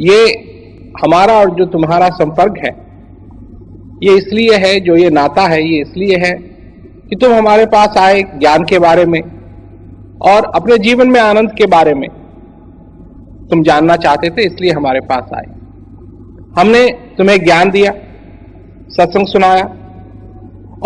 ये हमारा और जो तुम्हारा संपर्क है, ये इसलिए है, जो ये नाता है ये इसलिए है कि तुम हमारे पास आए ज्ञान के बारे में और अपने जीवन में आनंद के बारे में तुम जानना चाहते थे, इसलिए हमारे पास आए। हमने तुम्हें ज्ञान दिया, सत्संग सुनाया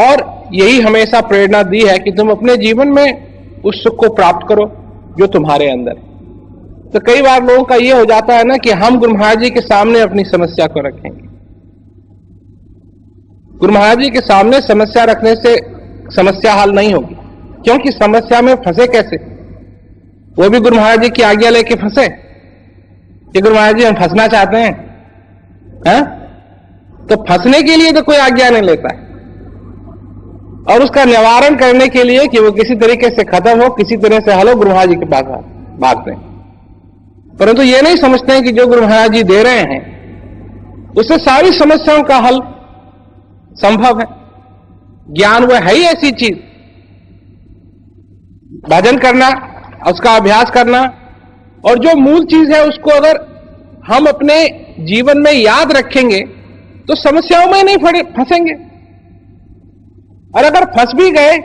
और यही हमेशा प्रेरणा दी है कि तुम अपने जीवन में उस सुख को प्राप्त करो जो तुम्हारे अंदर है। तो कई बार लोगों का यह हो जाता है ना कि हम गुरु महाराज जी के सामने अपनी समस्या को रखेंगे। गुरु महाराज जी के सामने समस्या रखने से समस्या हल नहीं होगी, क्योंकि समस्या में फंसे कैसे? वो भी गुरु महाराज जी की आज्ञा लेके फंसे कि गुरु महाराज जी हम फंसना चाहते हैं, हैं? तो फंसने के लिए तो कोई आज्ञा नहीं लेता है, और उसका निवारण करने के लिए कि वो किसी तरीके से खत्म हो, किसी तरह से हल हो, गुरु महाराज जी के पास भागते हैं। परंतु ये नहीं समझते हैं कि जो गुरु महाराज जी दे रहे हैं उससे सारी समस्याओं का हल संभव है। ज्ञान वह है ही ऐसी चीज, भजन करना, उसका अभ्यास करना, और जो मूल चीज है उसको अगर हम अपने जीवन में याद रखेंगे तो समस्याओं में नहीं फंसेंगे, और अगर फंस भी गए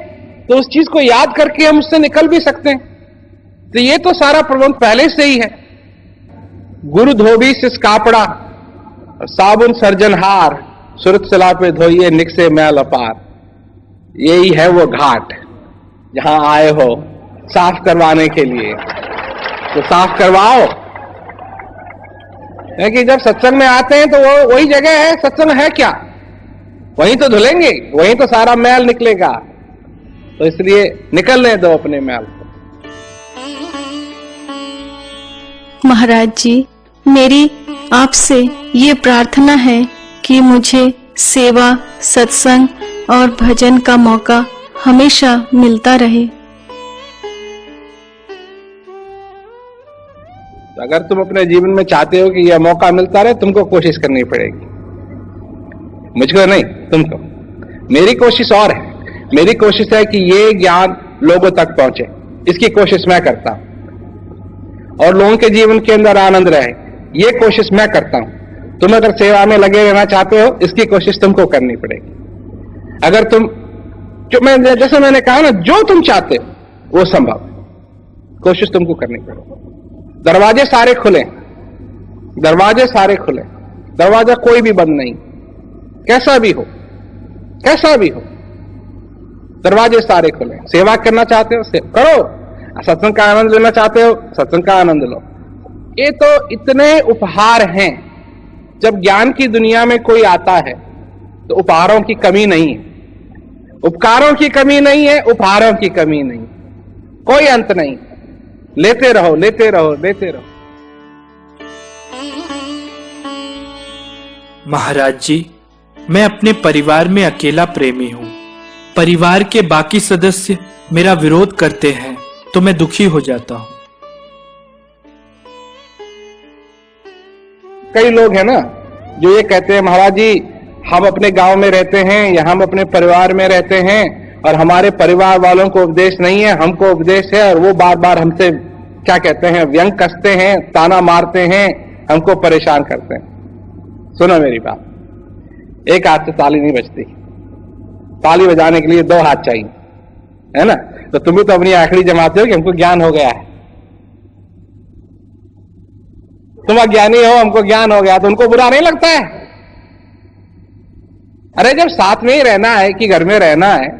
तो उस चीज को याद करके हम उससे निकल भी सकते हैं। तो ये तो सारा प्रबंध पहले से ही है। गुरु धोबी सिस कापड़ा, साबुन सर्जनहार, सुरत सला पे धोइए निकसे मैल अपार। यही है वो घाट जहां आए हो साफ करवाने के लिए, तो साफ करवाओ। क्योंकि जब सत्संग में आते हैं तो वो वही जगह है, सत्संग है क्या, वहीं तो धुलेंगे, वहीं तो सारा मैल निकलेगा। तो इसलिए निकलने दो अपने मैल को। महाराज जी, मेरी आपसे ये प्रार्थना है कि मुझे सेवा, सत्संग और भजन का मौका हमेशा मिलता रहे। अगर तुम अपने जीवन में चाहते हो कि यह मौका मिलता रहे, तुमको कोशिश करनी पड़ेगी, मुझको नहीं, तुमको। मेरी कोशिश और है, मेरी कोशिश है कि ये ज्ञान लोगों तक पहुंचे, इसकी कोशिश मैं करता हूं, और लोगों के जीवन के अंदर आनंद रहे, ये कोशिश मैं करता हूं। तुम अगर सेवा में लगे रहना चाहते हो, इसकी कोशिश तुमको करनी पड़ेगी। अगर तुम जैसे मैंने कहा ना, जो तुम चाहते हो वो संभव, कोशिश तुमको करनी पड़ेगी। दरवाजे सारे खुले, दरवाजे सारे खुले, दरवाजा कोई भी बंद नहीं, कैसा भी हो, कैसा भी हो, दरवाजे सारे खुले। सेवा करना चाहते हो करो, सत्संग का आनंद लेना चाहते हो सत्संग का आनंद लो। ये तो इतने उपहार हैं। जब ज्ञान की दुनिया में कोई आता है तो उपहारों की कमी नहीं है, उपकारों की कमी नहीं है, उपहारों की कमी नहीं, कोई अंत नहीं। लेते रहो, लेते रहो, लेते रहो। महाराज जी, मैं अपने परिवार में अकेला प्रेमी हूँ। परिवार के बाकी सदस्य मेरा विरोध करते हैं तो मैं दुखी हो जाता हूँ। कई लोग हैं ना जो ये कहते हैं, महाराज जी हम अपने गांव में रहते हैं या हम अपने परिवार में रहते हैं और हमारे परिवार वालों को उपदेश नहीं है, हमको उपदेश है, और वो बार बार हमसे क्या कहते हैं, व्यंग कसते हैं, ताना मारते हैं, हमको परेशान करते हैं। सुनो मेरी बात, एक हाथ से ताली नहीं बजती, ताली बजाने के लिए दो हाथ चाहिए, है ना? तो तुम भी तो अपनी आखिरी जमाते हो कि हमको ज्ञान हो गया है। तुम अज्ञानी हो, हमको ज्ञान हो गया, तो उनको बुरा नहीं लगता है? अरे जब साथ में ही रहना है कि घर में रहना है,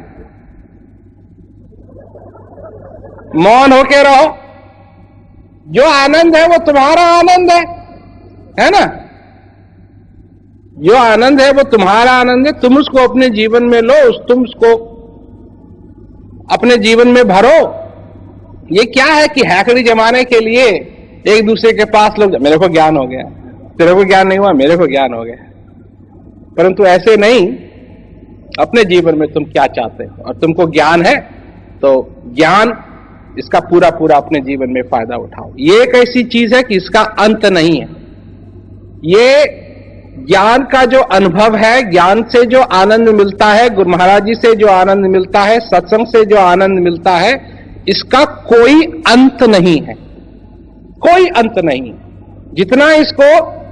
मौन होके रहो। जो आनंद है वो तुम्हारा आनंद है ना? जो आनंद है वो तुम्हारा आनंद है, तुम उसको अपने जीवन में लो, तुम उसको अपने जीवन में भरो। ये क्या है कि हैकड़ी जमाने के लिए एक दूसरे के पास लोग, मेरे को ज्ञान हो गया, तेरे को ज्ञान नहीं हुआ, मेरे को ज्ञान हो गया। परंतु ऐसे नहीं, अपने जीवन में तुम क्या चाहते हो, और तुमको ज्ञान है तो ज्ञान इसका पूरा पूरा अपने जीवन में फायदा उठाओ। ये एक ऐसी चीज है कि इसका अंत नहीं है। ये ज्ञान का जो अनुभव है, ज्ञान से जो आनंद मिलता है, गुरु महाराज जी से जो आनंद मिलता है, सत्संग से जो आनंद मिलता है, इसका कोई अंत नहीं है, कोई अंत नहीं। जितना इसको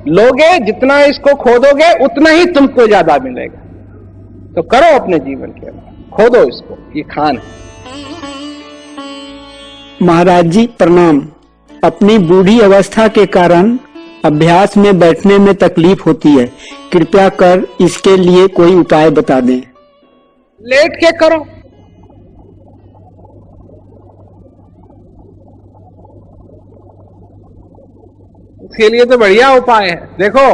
लोगे, जितना इसको खोदोगे, उतना ही तुमको ज्यादा मिलेगा। तो करो अपने जीवन के अंदर, खोदो इसको, ये खान है। महाराज जी प्रणाम। अपनी बूढ़ी अवस्था के कारण अभ्यास में बैठने में तकलीफ होती है, कृपया कर इसके लिए कोई उपाय बता दें। लेट के करो। इसके लिए तो बढ़िया उपाय है। देखो,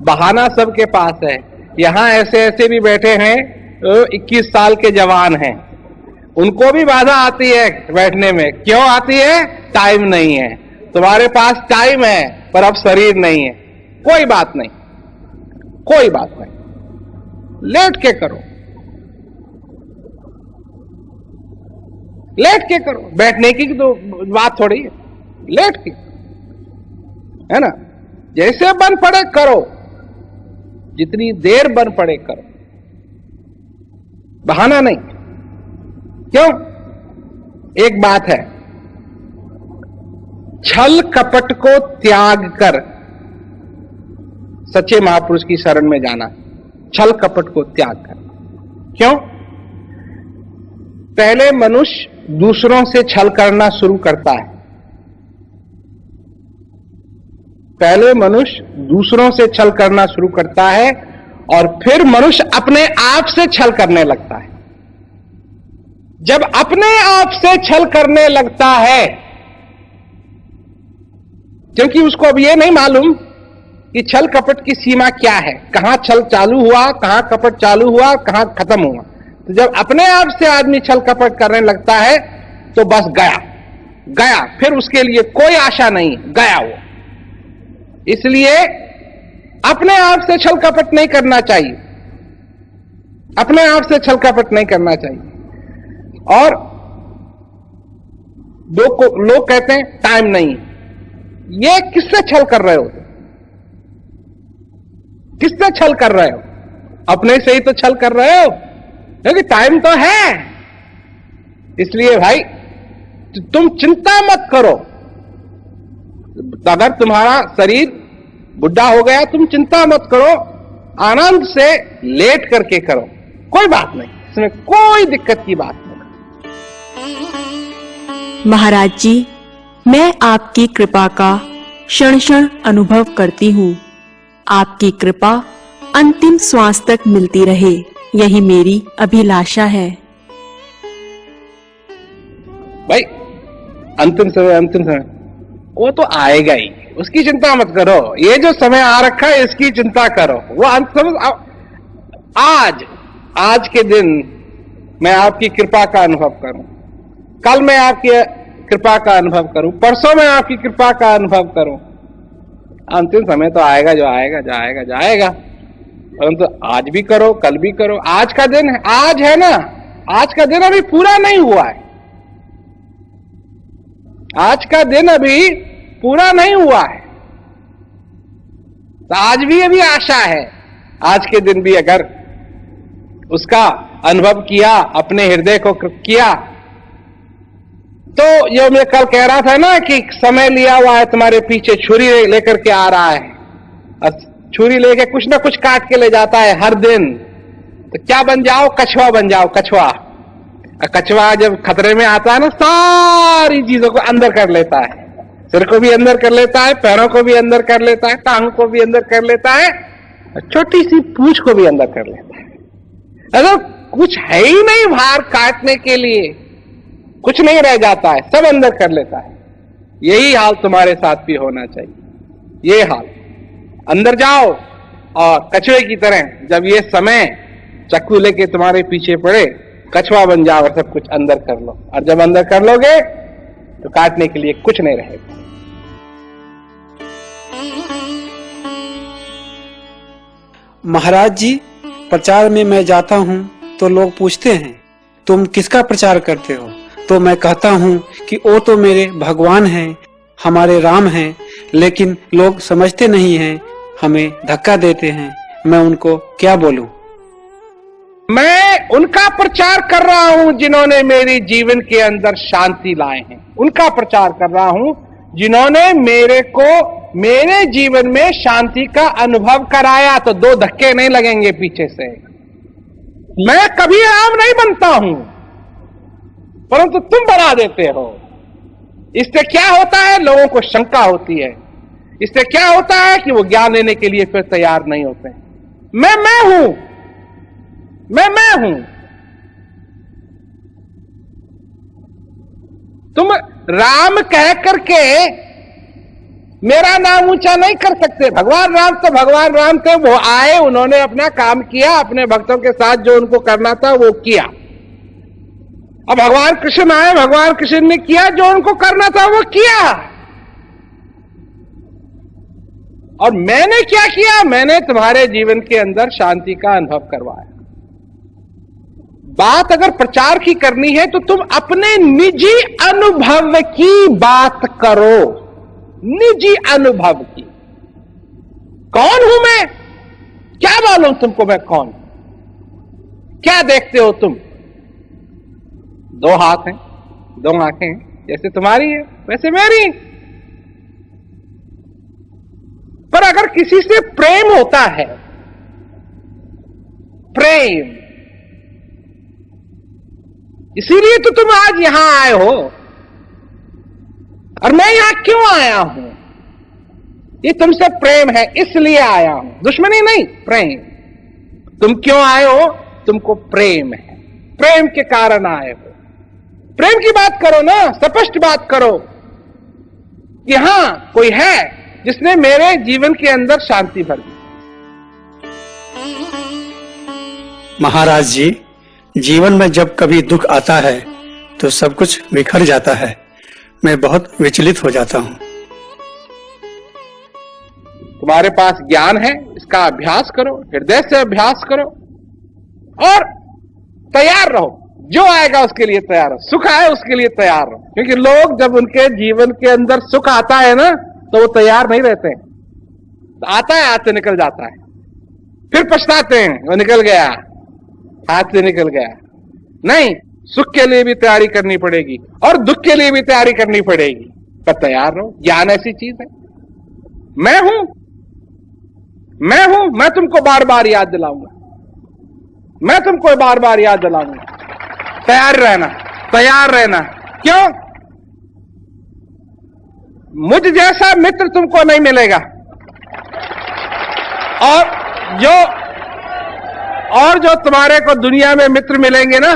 बहाना सबके पास है। यहां ऐसे ऐसे भी बैठे हैं 21 साल के जवान हैं, उनको भी बाधा आती है बैठने में। क्यों आती है? टाइम नहीं है। तुम्हारे पास टाइम है पर अब शरीर नहीं है। कोई बात नहीं, कोई बात नहीं, लेट के करो, लेट के करो। बैठने की तो बात थोड़ी है, लेट के, है ना। जैसे बन पड़े करो, जितनी देर बन पड़े करो, बहाना नहीं। क्यों? एक बात है, छल कपट को त्याग कर सच्चे महापुरुष की शरण में जाना। छल कपट को त्याग कर। क्यों? पहले मनुष्य दूसरों से छल करना शुरू करता है। पहले मनुष्य दूसरों से छल करना शुरू करता है और फिर मनुष्य अपने आप से छल करने लगता है। जब अपने आप से छल करने लगता है, क्योंकि उसको अब यह नहीं मालूम कि छल कपट की सीमा क्या है, कहां छल चालू हुआ, कहां कपट चालू हुआ, कहां खत्म हुआ। तो जब अपने आप से आदमी छल कपट करने लगता है तो बस गया, गया, फिर उसके लिए कोई आशा नहीं, गया वो। इसलिए अपने आप से छल कपट नहीं करना चाहिए, अपने आप से छल कपट नहीं करना चाहिए। और लोग कहते हैं टाइम नहीं। ये किससे छल कर रहे हो? किससे छल कर रहे हो? अपने से ही तो छल कर रहे हो, क्योंकि टाइम तो है। इसलिए भाई तुम चिंता मत करो। अगर तुम्हारा शरीर बुढ़ा हो गया, तुम चिंता मत करो, आनंद से लेट करके करो, कोई बात नहीं, इसमें कोई दिक्कत की बात नहीं। महाराज जी, मैं आपकी कृपा का क्षण क्षण अनुभव करती हूँ। आपकी कृपा अंतिम श्वास तक मिलती रहे, यही मेरी अभिलाषा है। भाई अंतिम समय वो तो आएगा ही, उसकी चिंता मत करो। ये जो समय आ रखा है इसकी चिंता करो। वो आज के दिन मैं आपकी कृपा का अनुभव करूं, कल मैं आपकी कृपा का अनुभव करूं, परसों मैं आपकी कृपा का अनुभव करूं। अंतिम समय तो आएगा, जो आएगा जाएगा जाएगा, परंतु आज भी करो, कल भी करो। आज का दिन है, आज है ना, आज का दिन अभी पूरा नहीं हुआ है, आज का दिन अभी पूरा नहीं हुआ है, तो आज भी अभी आशा है। आज के दिन भी अगर उसका अनुभव किया, अपने हृदय को किया, तो जो मैं कल कह रहा था ना कि समय लिया हुआ है तुम्हारे पीछे, छुरी लेकर के आ रहा है, और छुरी लेके कुछ ना कुछ काट के ले जाता है हर दिन। तो क्या बन जाओ? कछुआ बन जाओ, कछुआ। कछुआ जब खतरे में आता है ना, सारी चीजों को अंदर कर लेता है, सिर को भी अंदर कर लेता है, पैरों को भी अंदर कर लेता है, टांग को भी अंदर कर लेता है, छोटी सी पूंछ को भी अंदर कर लेता है। अगर कुछ है ही नहीं बाहर काटने के लिए, कुछ नहीं रह जाता है, सब अंदर कर लेता है। यही हाल तुम्हारे साथ भी होना चाहिए। ये हाल, अंदर जाओ और कछुए की तरह जब ये समय चाकू लेके तुम्हारे पीछे पड़े, कछुआ बन जाओ और सब कुछ अंदर कर लो। और जब अंदर कर लोगे तो काटने के लिए कुछ नहीं रहेगा। महाराज जी, प्रचार में मैं जाता हूँ तो लोग पूछते हैं तुम किसका प्रचार करते हो? तो मैं कहता हूँ कि वो तो मेरे भगवान हैं, हमारे राम हैं, लेकिन लोग समझते नहीं हैं, हमें धक्का देते हैं। मैं उनको क्या बोलूं? मैं उनका प्रचार कर रहा हूं जिन्होंने मेरे जीवन के अंदर शांति लाए हैं, उनका प्रचार कर रहा हूं जिन्होंने मेरे को मेरे जीवन में शांति का अनुभव कराया तो दो धक्के नहीं लगेंगे पीछे से। मैं कभी राम नहीं बनता हूं, परंतु तुम बना देते हो। इससे क्या होता है, लोगों को शंका होती है। इससे क्या होता है कि वो ज्ञान लेने के लिए फिर तैयार नहीं होते। मैं हूं, मैं हूं। तुम राम कह करके मेरा नाम ऊंचा नहीं कर सकते। भगवान राम तो भगवान राम थे, वो आए, उन्होंने अपना काम किया, अपने भक्तों के साथ जो उनको करना था वो किया। अब भगवान कृष्ण आए, भगवान कृष्ण ने किया जो उनको करना था वो किया। और मैंने क्या किया, मैंने तुम्हारे जीवन के अंदर शांति का अनुभव करवाया। बात अगर प्रचार की करनी है तो तुम अपने निजी अनुभव की बात करो, निजी अनुभव की। कौन हूं मैं, क्या मालूम तुमको मैं कौन, क्या देखते हो तुम? दो हाथ हैं, दो आंखें हैं, जैसे तुम्हारी है वैसे मेरी। पर अगर किसी से प्रेम होता है, प्रेम, इसीलिए तो तुम आज यहां आए हो। और मैं यहां क्यों आया हूं, ये तुमसे प्रेम है इसलिए आया हूं, दुश्मनी नहीं, प्रेम। तुम क्यों आए हो, तुमको प्रेम है, प्रेम के कारण आए हो। प्रेम की बात करो ना, स्पष्ट बात करो कि हां कोई है जिसने मेरे जीवन के अंदर शांति भर दी। महाराज जी, जीवन में जब कभी दुख आता है तो सब कुछ बिखर जाता है। मैं बहुत विचलित हो जाता हूं। तुम्हारे पास ज्ञान है, इसका अभ्यास करो, हृदय से अभ्यास करो और तैयार रहो। जो आएगा उसके लिए तैयार रहो, सुख आए उसके लिए तैयार रहो। क्योंकि लोग जब उनके जीवन के अंदर सुख आता है ना तो वो तैयार नहीं रहते हैं। तो आता है, आते निकल जाता है, फिर पछताते हैं, वो निकल गया, हाथ से निकल गया। नहीं, सुख के लिए भी तैयारी करनी पड़ेगी और दुख के लिए भी तैयारी करनी पड़ेगी, पर तैयार रहो। ज्ञान ऐसी चीज है। मैं हूं, मैं हूं, मैं तुमको बार बार याद दिलाऊंगा, मैं तुमको बार बार याद दिलाऊंगा। तैयार रहना, तैयार रहना। क्यों? मुझ जैसा मित्र तुमको नहीं मिलेगा। और जो तुम्हारे को दुनिया में मित्र मिलेंगे ना,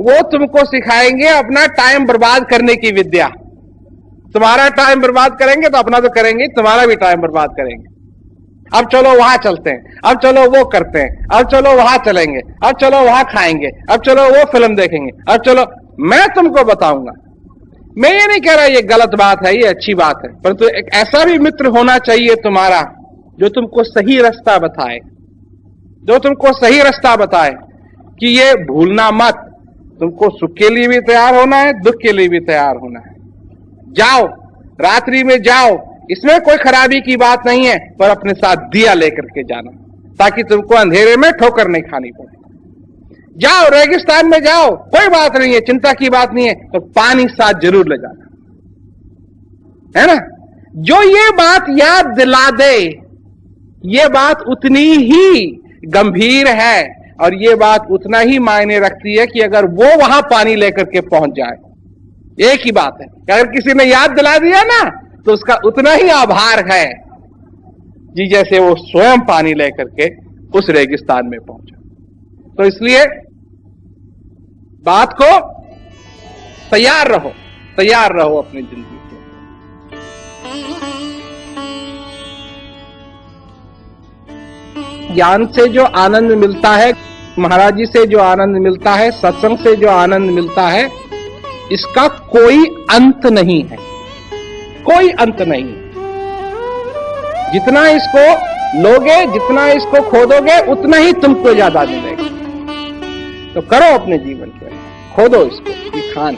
वो तुमको सिखाएंगे अपना टाइम बर्बाद करने की विद्या। तुम्हारा टाइम बर्बाद करेंगे तो अपना तो करेंगे, तुम्हारा भी टाइम बर्बाद करेंगे। अब चलो वहां चलते हैं, अब चलो वो करते हैं, अब चलो वहां चलेंगे, अब चलो वहां खाएंगे, अब चलो वो फिल्म देखेंगे, अब चलो। मैं तुमको बताऊंगा, मैं ये नहीं कह रहा ये गलत बात है, ये अच्छी बात है, परंतु एक ऐसा भी मित्र होना चाहिए तुम्हारा जो तुमको सही रास्ता बताए, जो तुमको सही रास्ता बताए कि ये भूलना मत। तुमको सुख के लिए भी तैयार होना है, दुख के लिए भी तैयार होना है। जाओ, रात्रि में जाओ, इसमें कोई खराबी की बात नहीं है, पर अपने साथ दिया लेकर के जाना ताकि तुमको अंधेरे में ठोकर नहीं खानी पड़े। जाओ, रेगिस्तान में जाओ, कोई बात नहीं है, चिंता की बात नहीं है, तो पानी साथ जरूर ले जाना, है ना। जो ये बात याद दिला दे, ये बात उतनी ही गंभीर है और ये बात उतना ही मायने रखती है कि अगर वो वहां पानी लेकर के पहुंच जाए। एक ही बात है, अगर किसी ने याद दिला दिया ना तो उसका उतना ही आभार है जी जैसे वो स्वयं पानी लेकर के उस रेगिस्तान में पहुंचा। तो इसलिए बात को तैयार रहो, तैयार रहो अपनी जिंदगी से। ज्ञान से जो आनंद मिलता है, महाराज जी से जो आनंद मिलता है, सत्संग से जो आनंद मिलता है, इसका कोई अंत नहीं है, कोई अंत नहीं। जितना इसको लोगे, जितना इसको खोदोगे, उतना ही तुमको ज्यादा मिलेगा। तो करो अपने जीवन के, खोदो इसको, ये खान।